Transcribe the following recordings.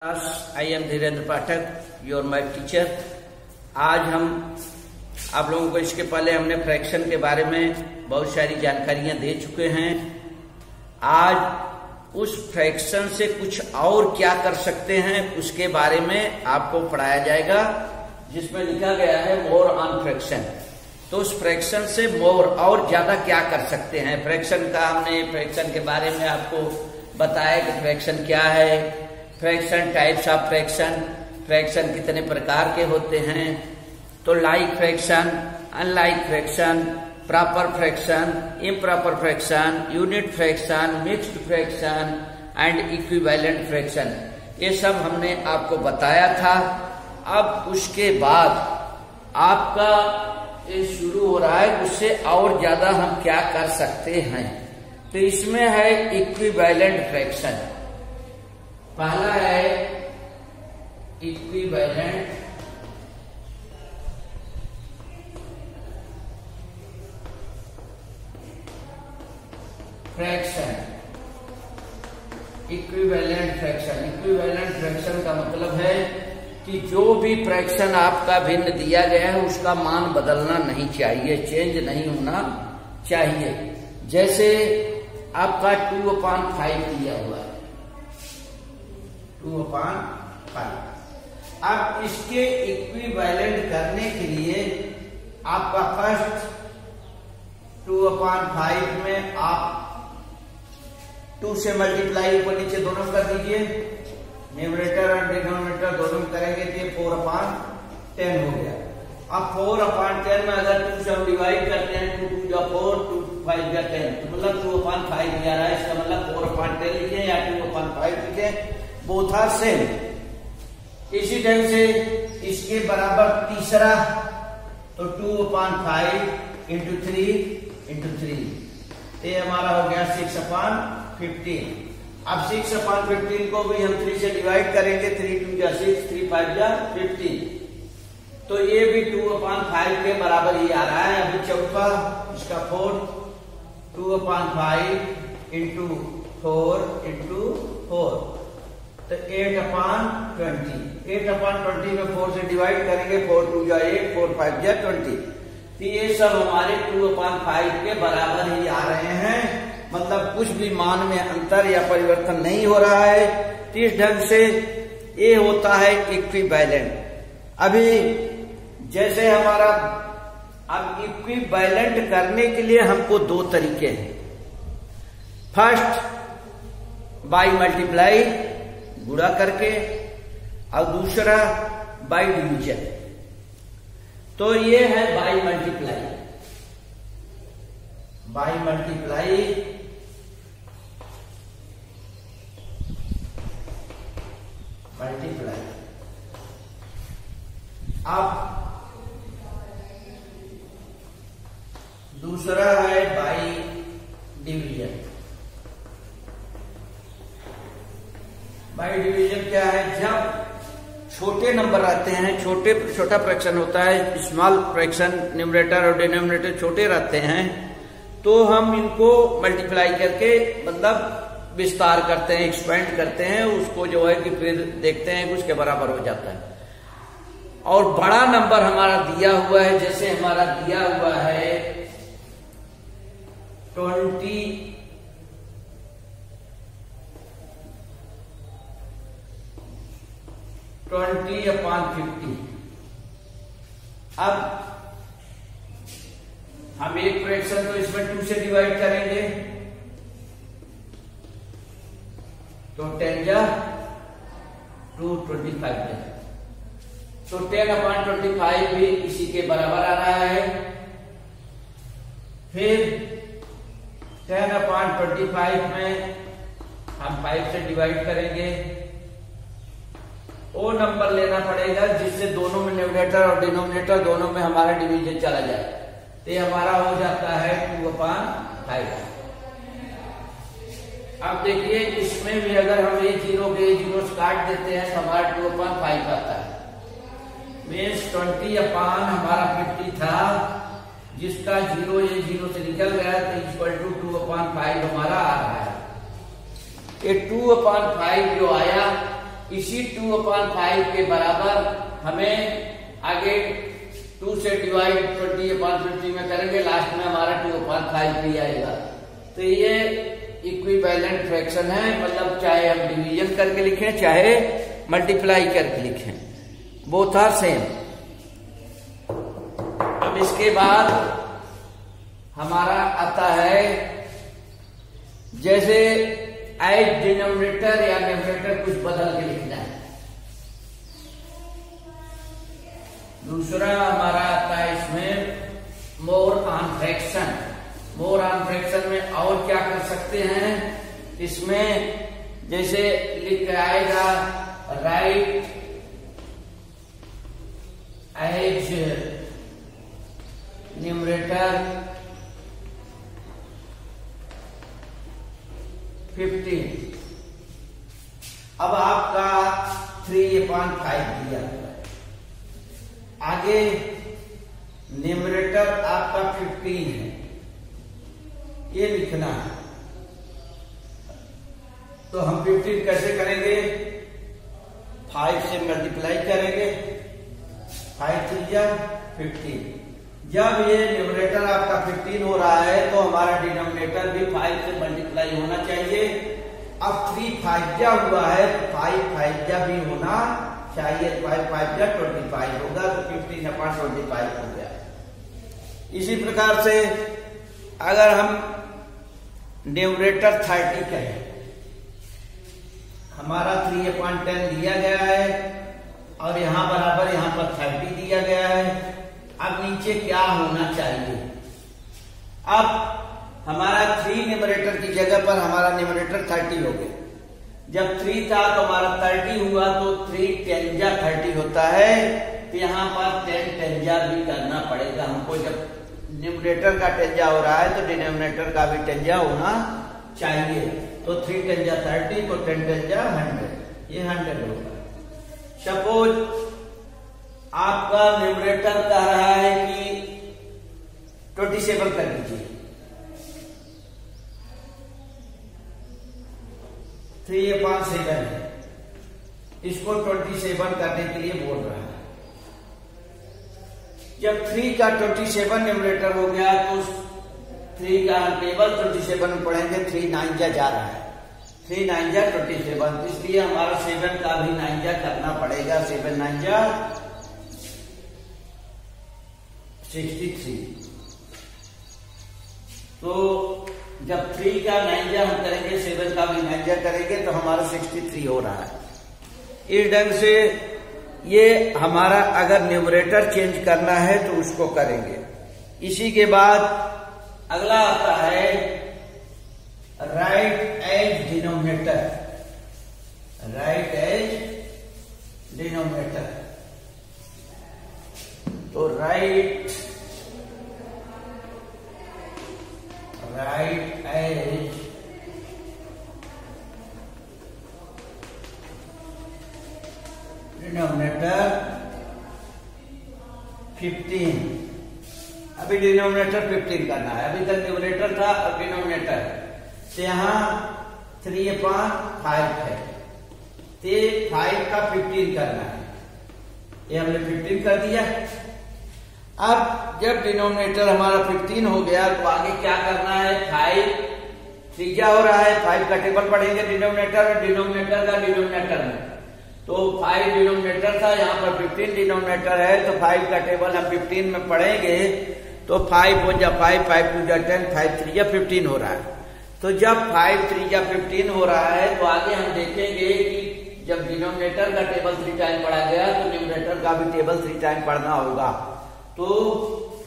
I am Dhirendra Pathak, your my teacher. आज हम आप लोगों को इसके पहले हमने फ्रैक्शन के बारे में बहुत सारी जानकारियां दे चुके हैं। आज उस फ्रैक्शन से कुछ और क्या कर सकते हैं उसके बारे में आपको पढ़ाया जाएगा, जिसमें लिखा गया है मोर ऑन फ्रैक्शन। तो उस फ्रैक्शन से मोर और ज्यादा क्या कर सकते हैं। फ्रैक्शन का हमने फ्रैक्शन के बारे में आपको बताया कि फ्रैक्शन क्या है, fraction types of fraction, fraction कितने प्रकार के होते हैं। तो like fraction, unlike fraction, proper fraction, improper fraction, unit fraction, mixed fraction and equivalent fraction, ये सब हमने आपको बताया था। अब उसके बाद आपका ये शुरू हो रहा है, उससे और ज्यादा हम क्या कर सकते हैं। तो इसमें है इक्विवेलेंट फ्रैक्शन। पहला है equivalent fraction. Equivalent fraction, equivalent fraction का मतलब है कि जो भी फ्रैक्शन आपका भिन्न दिया गया है उसका मान बदलना नहीं चाहिए, चेंज नहीं होना चाहिए। जैसे आपका 2/5 दिया हुआ है, 2/5। अब इसके इक्विवेलेंट करने के लिए आपका फर्स्ट 2/5 में आप 2 से मल्टीप्लाई ऊपर नीचे दोनों कर दीजिए, न्यूमरेटर और डिनोमिनेटर दोनों करेंगे तो 4/10 हो गया। अब 4/10 में अगर 2 से हम डिवाइड करते हैं, 2 2 जा 4, 2 5 जा 10, तो मतलब 2/5 दिया रहा है। इसका मतलब 4/10 लिखे या 2/5 लिखे, बोथ आर सेम। इसी ढंग से इसके बराबर तीसरा, तो 2/5 इंटू 3 ये हमारा हो गया 6/15। अब 6/15 को भी हम 3 से डिवाइड करेंगे, 3 2 जा 6, 3 5 जा 15, तो ये भी 2/5 के बराबर ही आ रहा है। अभी चौथा इसका 4, 2/5 इंटू 4 इंटू 4, तो 8/20। 8/20 में 4 से डिवाइड करेंगे, 4 2 जा 8, 4 5 जा 20, तो ये सब हमारे 2/5 के बराबर ही आ रहे हैं। मतलब कुछ भी मान में अंतर या परिवर्तन नहीं हो रहा है। तो इस ढंग से ये होता है इक्विवेलेंट। अभी जैसे हमारा अब इक्विवेलेंट करने के लिए हमको 2 तरीके हैं। फर्स्ट बाय मल्टीप्लाई, गुणा करके, और दूसरा बाय डिवीजन। तो ये है बाय मल्टीप्लाई। बाय मल्टीप्लाई अब दूसरा है बाय डिवीजन। बाय डिवीजन क्या है? जब छोटे नंबर आते हैं, छोटा फ्रैक्शन होता है, स्मॉल फ्रैक्शन, न्यूमरेटर और डिनोमिनेटर छोटे रहते हैं, तो हम इनको मल्टीप्लाई करके मतलब विस्तार करते हैं, एक्सपेंड करते हैं, उसको जो है कि फिर देखते हैं कि उसके बराबर हो जाता है। और बड़ा नंबर हमारा दिया हुआ है, जैसे हमारा दिया हुआ है 20/50। अब हम एक फ्रैक्शन तो इसमें 2 से डिवाइड करेंगे, तो 10 जा 2, 25 जा, तो 10/25 भी इसी के बराबर आ रहा है। फिर 10/25 में हम 5 से डिवाइड करेंगे, वो नंबर लेना पड़ेगा जिससे दोनों में न्यूमरेटर और डिनोमिनेटर दोनों में हमारा डिवीजन चला जाए, तो ये हमारा हो जाता है 2/5। अब देखिए इसमें भी अगर हम ये जीरो काट देते हैं तो हमारा 2/5 आता है। मीन्स 20/, हमारा 50 था, जिसका 0 ये 0 से निकल गया, तो इक्वल टू 2/5 हमारा आ रहा है। ये 2/5 जो आया इसी 2/5 के बराबर हमें आगे 2 से डिवाइड 20/50 में करेंगे, लास्ट में हमारा 2/5 भी आएगा। तो ये इक्विवेलेंट फ्रैक्शन है, मतलब चाहे हम डिवीजन करके लिखें चाहे मल्टीप्लाई करके लिखें, बोथ आर सेम। अब इसके बाद हमारा आता है जैसे एज डिनोमिनेटर या न्यूमरेटर कुछ बदल के लिखना है। दूसरा हमारा आता है इसमें more on fraction. More on fraction में और क्या कर सकते हैं, इसमें जैसे लिख के आएगा राइट एज न्यूमरेटर 15। अब आपका 3/5 दिया हुआ है, आगे न्यूमरेटर आपका 15 है, ये लिखना है। तो हम 15 कैसे करेंगे, 5 से मल्टीप्लाई करेंगे, 5 3 15। जब ये न्यूमरेटर आपका 15 हो रहा है तो हमारा डिनोमिनेटर भी 5 से मल्टीप्लाई होना चाहिए। अब 3 5 हुआ है तो 5 5 भी होना चाहिए, 5 5 25 होगा, तो 15/25 हो गया। इसी प्रकार से अगर हम न्यूमरेटर 30 कहें, हमारा 3/10 दिया गया है और यहां बराबर यहां पर 30 दिया गया है। अब नीचे क्या होना चाहिए, अब हमारा 3 न्यूमरेटर की जगह पर हमारा न्यूमरेटर 30 हो गया। जब 3 था तो हमारा 30 हुआ, तो 3 10 जा 30 होता है, तो यहाँ पर 10 10 जा भी करना पड़ेगा हमको। जब न्यूमरेटर का 10 जा हो रहा है तो डिनोमिनेटर का भी 10 जा होना चाहिए। तो 3 10 जा 30, तो 10 10 जा 100, ये 100 होगा। सपोज आपका न्यूमरेटर कह रहा है कि 27 कर दीजिए, 3/7 है, इसको 27 करने के लिए बोल रहा है। जब 3 का 27 न्यूमरेटर हो गया तो 3 का टेबल 27 में पढ़ेंगे, 3 9 जा रहा है, 3 9 जा 27, इसलिए हमारा 7 का भी 9 जा करना पड़ेगा। 7 9 जा 63। तो जब 3 का 9 जा हम करेंगे, 7 का भी 9 जा करेंगे, तो हमारा 63 हो रहा है। इस ढंग से ये हमारा अगर न्यूमरेटर चेंज करना है तो उसको करेंगे। इसी के बाद अगला आता है right edge denominator. Right edge denominator, तो राइट एज डिनोमिनेटर 15। अभी डिनोमिनेटर 15 करना है, अभी तक न्यूमरेटर था और डिनोमिनेटर, तो यहाँ 3/5 है, तो 5 का 15 करना है, ये हमने 15 कर दिया। अब जब डिनोमिनेटर हमारा 15 हो गया तो आगे क्या करना है, 5 3 जा हो रहा है, 5 का टेबल पढ़ेंगे डिनोमिनेटर और डिनोमिनेटर का डिनोमिनेटर में, तो 5 डिनोमिनेटर था, यहाँ पर 15 डिनोमिनेटर है, तो 5 का टेबल हम 15 में पढ़ेंगे, तो 5 1 जा 5, 5 2 जा 10, 5 3 जा 15 हो रहा है। तो जब 5 3 जा 15 हो रहा है तो आगे हम देखेंगे कि जब डिनोमिनेटर का टेबल 3 टाइम पढ़ा गया तो न्यूमरेटर का भी टेबल 3 टाइम पढ़ना होगा। तो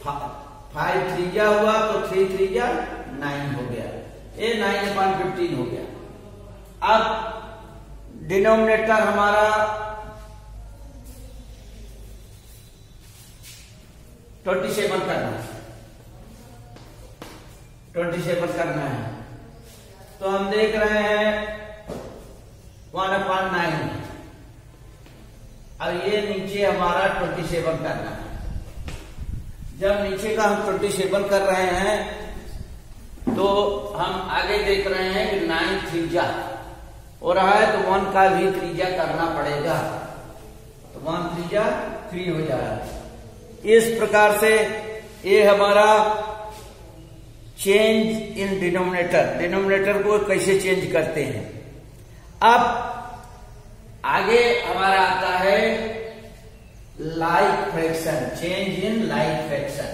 5 3 जा हुआ तो 3 3 जा 9 हो गया, ये 9/15 हो गया। अब डिनोमिनेटर हमारा 27 करना है, 27 करना है, तो हम देख रहे हैं 1/9, और ये नीचे हमारा 27 करना है। जब नीचे का हम 27 कर रहे हैं तो हम आगे देख रहे हैं कि 9 3 जा हो रहा है तो 1 का भी त्रिज्या करना पड़ेगा, तो 1 त्रिज्या 3 हो जाएगा। इस प्रकार से ये हमारा चेंज इन डिनोमिनेटर को कैसे चेंज करते हैं। अब आगे हमारा आता है like fraction, change in like fraction.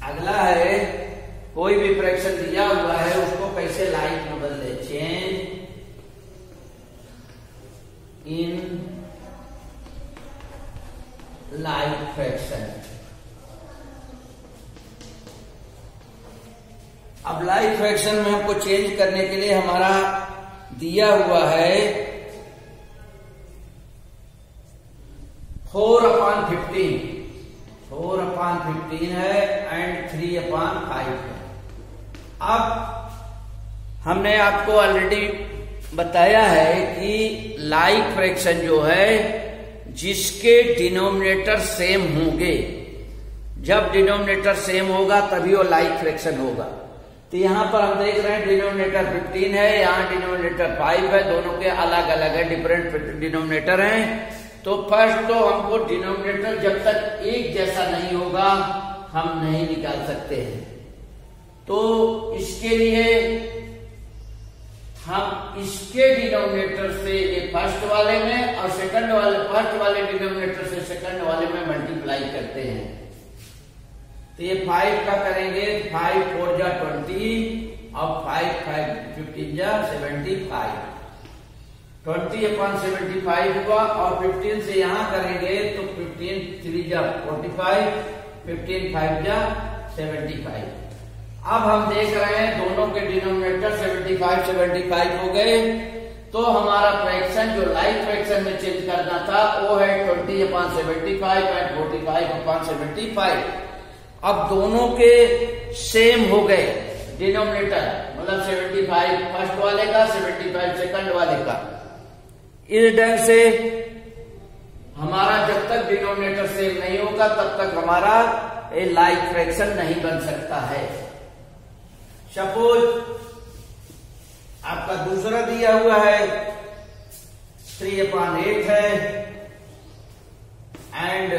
अगला है कोई भी फ्रैक्शन दिया हुआ है उसको कैसे लाइक में बदले, चेंज इन लाइक फ्रैक्शन। अब लाइक फ्रैक्शन में हमको चेंज करने के लिए हमारा दिया हुआ है 4/15, 4/15 है एंड 3/5 है। अब हमने आपको ऑलरेडी बताया है कि लाइक फ्रैक्शन जो है जिसके डिनोमिनेटर सेम होंगे, जब डिनोमिनेटर सेम होगा तभी वो लाइक फ्रैक्शन होगा। तो यहां पर हम देख रहे हैं डिनोमिनेटर 15 है, यहाँ डिनोमिनेटर 5 है, दोनों के अलग अलग है, डिफरेंट डिनोमिनेटर हैं। तो फर्स्ट तो हमको डिनोमिनेटर जब तक एक जैसा नहीं होगा हम नहीं निकाल सकते हैं। तो इसके लिए हम इसके डिनोमिनेटर से ये फर्स्ट वाले में और सेकंड वाले फर्स्ट वाले डिनोमिनेटर से सेकंड वाले में मल्टीप्लाई करते हैं। तो ये 5 का करेंगे, 5 4 जा 20 और 5 5 15 जा 75, 20/75 हुआ। और 15 से यहां करेंगे तो 15 3 जा 45, 15 5 जा 75। अब हम देख रहे हैं दोनों के डिनोमिनेटर 75 हो गए। तो हमारा फ्रैक्शन जो लाइक फ्रैक्शन में चेंज करना था वो है 20/75 एंड 45/75। अब दोनों के सेम हो गए डिनोमिनेटर, मतलब 75 फर्स्ट वाले का, 75 सेकंड वाले का। इस ढंग से हमारा जब तक डिनोमिनेटर सेम नहीं होगा तब तक हमारा लाइक फ्रैक्शन नहीं बन सकता है। सपोज आपका दूसरा दिया हुआ है 3/8 है एंड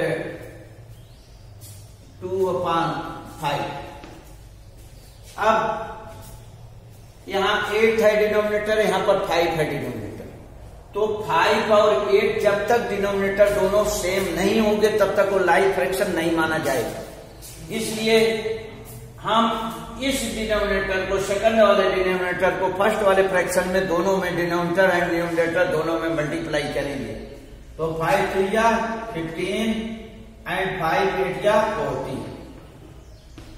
2/5। अब यहां 8 है डिनोमिनेटर, यहां पर 5 है डिनोमिनेटर। तो 5 और 8 जब तक डिनोमिनेटर दोनों सेम नहीं होंगे तब तक वो लाइक फ्रैक्शन नहीं माना जाएगा। इसलिए हम इस डिनोमिनेटर को सेकंड वाले डिनोमिनेटर को फर्स्ट वाले फ्रैक्शन में दोनों में डिनोमिनेटर एंड डिनोमिनेटर दोनों में मल्टीप्लाई करेंगे। तो 5 3 जा 15 एंड 5 8 जा 40।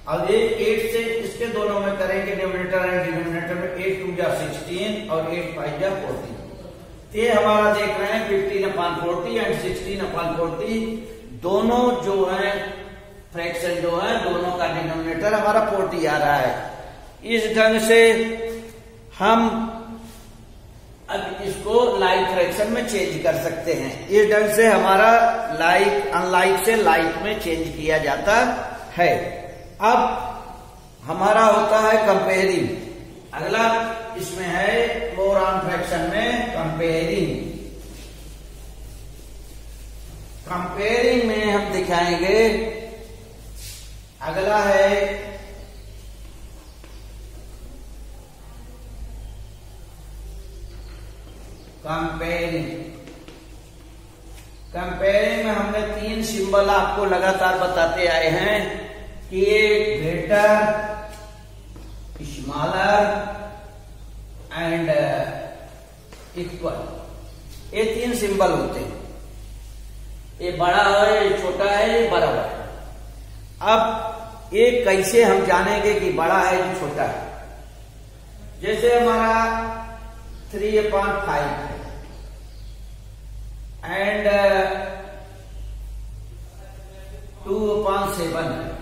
अब ये 8 से इसके दोनों में करेंगे डिनोमिनेटर एंड डिनोमिनेटर में, 8 2 जा 16 और 8 5 जा 40। ये हमारा देख रहे हैं 15/40 एंड 16/40 दोनों जो है फ्रैक्शन जो है दोनों का डिनोमिनेटर हमारा 40 आ रहा है। इस ढंग से हम अब इसको लाइक फ्रैक्शन में चेंज कर सकते हैं। इस ढंग से हमारा लाइक अनलाइक से लाइक में चेंज किया जाता है। अब हमारा होता है कंपेयरिंग। अगला इसमें है मोर ऑन फ्रैक्शन में कंपेयरिंग। कंपेयरिंग में हम दिखाएंगे, अगला है कंपेयरिंग। कंपेयरिंग में हमने 3 सिंबल आपको लगातार बताते आए हैं कि ये ग्रेटर, स्मॉलर एंड इक्वल, ये 3 सिंबल होते हैं। ये बड़ा है, ये छोटा है, ये बराबर है। अब ये कैसे हम जानेंगे कि बड़ा है कि छोटा है? जैसे हमारा 3/5 है एंड 2/7 है।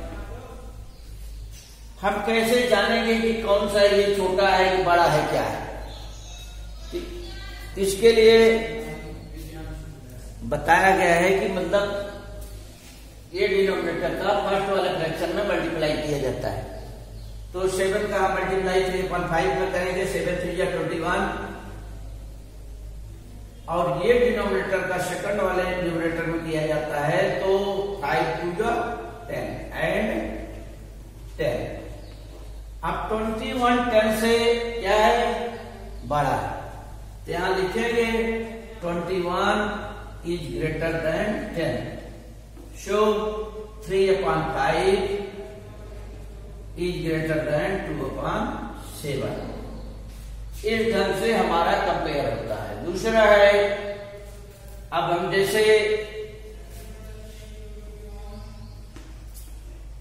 हम कैसे जानेंगे कि कौन सा ये छोटा है कि बड़ा है, क्या है? इसके लिए बताया गया है कि मतलब ये डिनोमिनेटर का फर्स्ट वाले फ्रैक्शन में मल्टीप्लाई किया जाता है। तो 7 का मल्टीप्लाई 3/5 में करेंगे, 7 3 या 21, और ये डिनोमिनेटर का सेकंड वाले न्यूमरेटर में किया जाता है, तो 5 2 जा 10 एंड 10। अब 21 10 से क्या है, बड़ा, तो यहां लिखेंगे 21 is greater than 10, so 3/5 is greater than 2/7। इस ढंग से हमारा कंपेयर होता है। दूसरा है, अब हम जैसे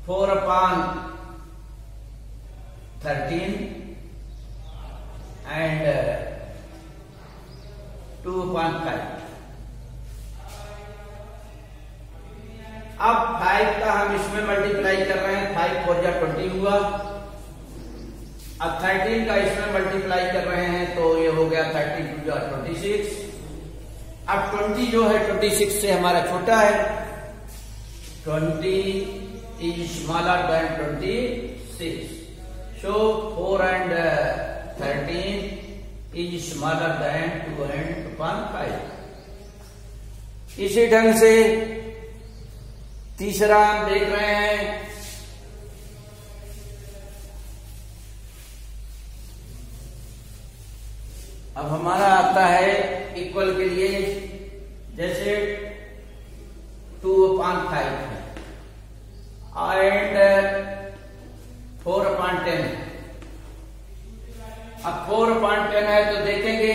4/13 एंड 2/5। अब 5 का हम इसमें मल्टीप्लाई कर रहे हैं, 5 4 जा 20 हुआ। अब 13 का इसमें मल्टीप्लाई कर रहे हैं, तो ये हो गया 30 2 जा 26। अब 20 जो है 26 से हमारा छोटा है, 20 is smaller than 26, so 4 and 13 is smaller than 2 and 5। इसी ढंग से तीसरा हम देख रहे हैं, अब हमारा आता है इक्वल के लिए, जैसे 2/5 है एंड 4/10। अब 4/10 है तो देखेंगे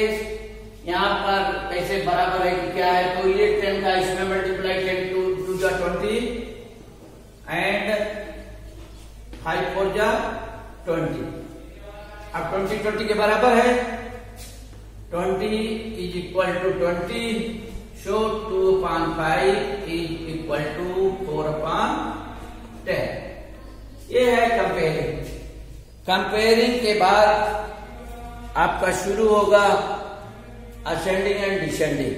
यहां पर कैसे बराबर है कि क्या है, तो ये 10 का इसमें मल्टीप्लाई 10 2 जा 20 एंड 5 4 जा 20। अब 20 के बराबर है, 20 is equal to 20, so 2/5 is equal to 4/10। ये है कंपेयरिंग। कंपेयरिंग के बाद आपका शुरू होगा असेंडिंग एंड डिसेंडिंग।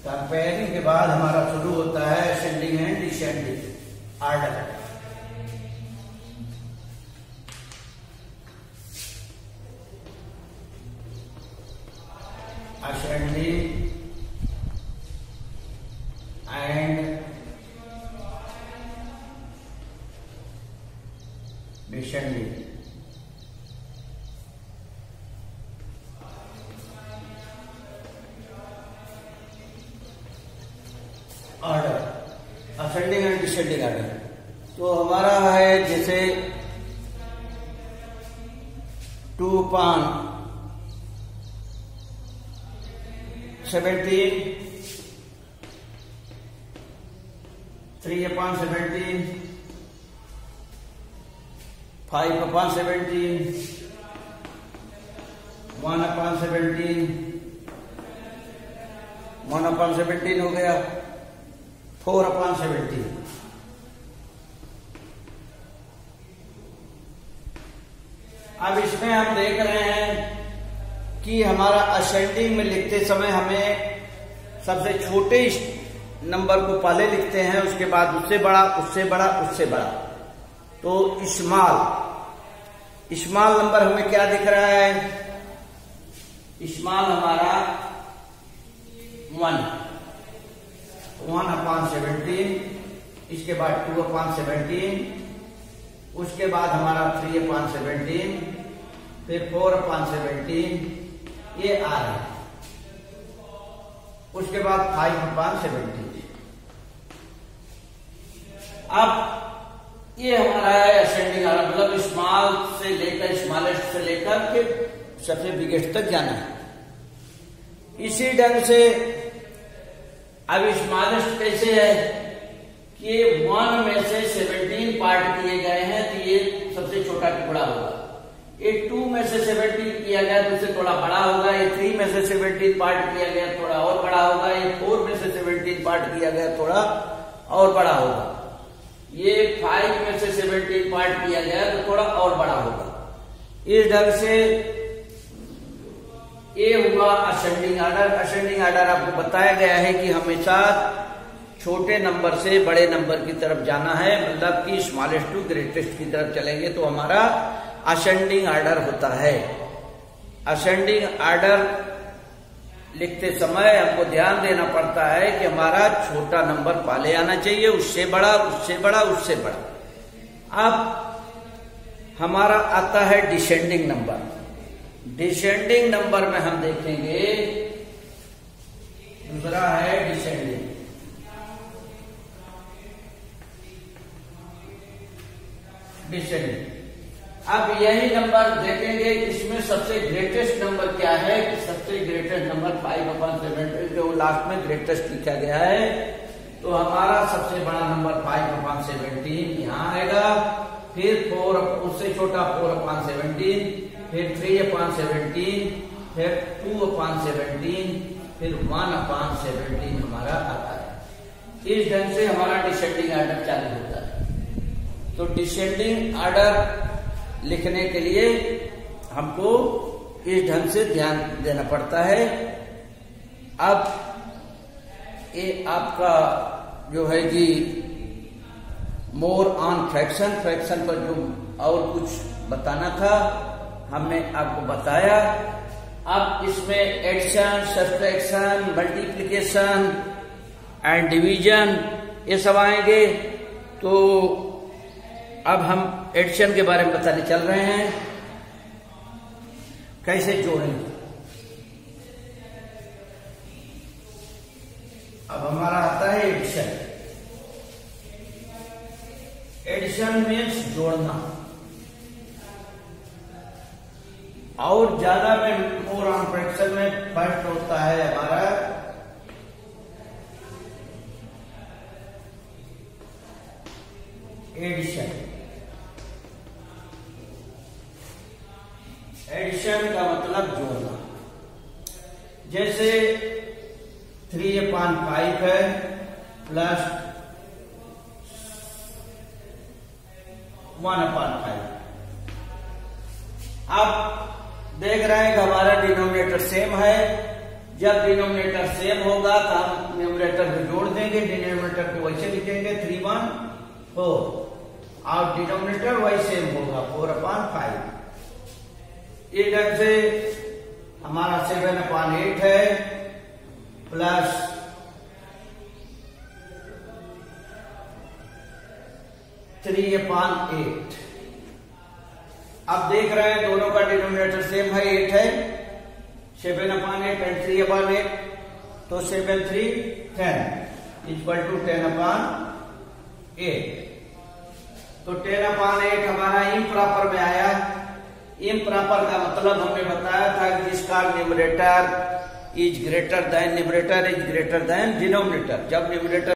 कंपेयरिंग के बाद हमारा शुरू होता है ascending and descending order. ascending and descending. Order, ascending and descending order. तो हमारा है जैसे 2/17 3/17 5/17 1/17 1/17 हो गया 4/17। अब इसमें हम देख रहे हैं कि हमारा असेंडिंग में लिखते समय हमें सबसे छोटे नंबर को पहले लिखते हैं, उसके बाद उससे बड़ा, उससे बड़ा, उससे बड़ा। तो स्मॉल नंबर हमें क्या दिख रहा है, स्मॉल हमारा 1/17, इसके बाद 2/17, उसके बाद हमारा 3/17, फिर 4/17, ये आ रहा है। उसके बाद 5/17। अब ये हमारा है असेंडिंग ऑर्डर, मतलब स्मॉल से लेकर स्मॉलेस्ट से लेकर के सबसे बिगेस्ट तक जाना है। इसी ढंग से अब स्मॉलेस्ट कैसे है कि 1 में से 17 पार्ट किए गए हैं, तो ये सबसे छोटा टुकड़ा होगा। ये 2 में से 17 किया गया तो उससे थोड़ा बड़ा होगा। ये 3 में से 17 पार्ट किया गया थोड़ा और बड़ा होगा। ये 4 में से 17 पार्ट किया गया थोड़ा और बड़ा होगा। ये 5 में से 17 पार्ट किया गया तो थोड़ा और बड़ा होगा। इस ढंग से ये हुआ असेंडिंग ऑर्डर। असेंडिंग ऑर्डर आपको बताया गया है कि हमेशा छोटे नंबर से बड़े नंबर की तरफ जाना है, मतलब कि स्मॉलेस्ट टू ग्रेटेस्ट की तरफ चलेंगे तो हमारा असेंडिंग ऑर्डर होता है। असेंडिंग ऑर्डर लिखते समय हमको ध्यान देना पड़ता है कि हमारा छोटा नंबर पहले आना चाहिए, उससे बड़ा, उससे बड़ा, उससे बड़ा। अब हमारा आता है डिसेंडिंग नंबर। डिसेंडिंग नंबर में हम देखेंगे, दूसरा है डिसेंडिंग। डिसेंडिंग, अब यही नंबर देखेंगे, इसमें सबसे ग्रेटेस्ट नंबर क्या है कि सबसे ग्रेटेस्ट नंबर 5/17 जो लास्ट में ग्रेटेस्ट लिखा गया है, तो हमारा सबसे बड़ा नंबर 5/17 यहाँ आएगा। फिर 4, उससे छोटा 4/17, फिर 3/17, फिर 2/17, फिर 1/17 हमारा आता है। इस ढंग से हमारा डिसेंडिंग ऑर्डर चालू होता है। तो डिसेंडिंग ऑर्डर लिखने के लिए हमको इस ढंग से ध्यान देना पड़ता है। अब ये आपका जो है कि मोर ऑन फ्रैक्शन, फ्रैक्शन पर जो और कुछ बताना था हमने आपको बताया। अब इसमें addition, subtraction, multiplication and division ये सब आएंगे। तो अब हम एडिशन के बारे में बताने चल रहे हैं, कैसे जोड़ेंगे। अब हमारा आता है एडिशन। एडिशन मीन्स जोड़ना, और ज्यादा में मोर ऑन फ्रैक्शन में फर्स्ट होता है हमारा एडिशन। एडिशन का मतलब जोड़ना। जैसे 3/5 है प्लस 1/5। अब देख रहे हैं कि हमारा डिनोमिनेटर सेम है। जब डिनोमिनेटर सेम होगा तो हम न्यूमरेटर को जोड़ देंगे, डिनोमिनेटर को वैसे लिखेंगे 3/4 और डिनोमिनेटर वही सेम होगा 4/5। इस ढंग से हमारा 7/8 है प्लस 3/8। अब देख रहे हैं दोनों का डिनोमिनेटर सेम है, 8 है। 7/8 एंड 3/8, तो 7 3 10 इक्वल टू 10/8। तो 10/8 हमारा इम्प्रॉपर में आया। इम्प्रॉपर का मतलब हमने बताया था कि जिसका numerator is greater than numerator is greater than denominator. जब न्यूमरेटर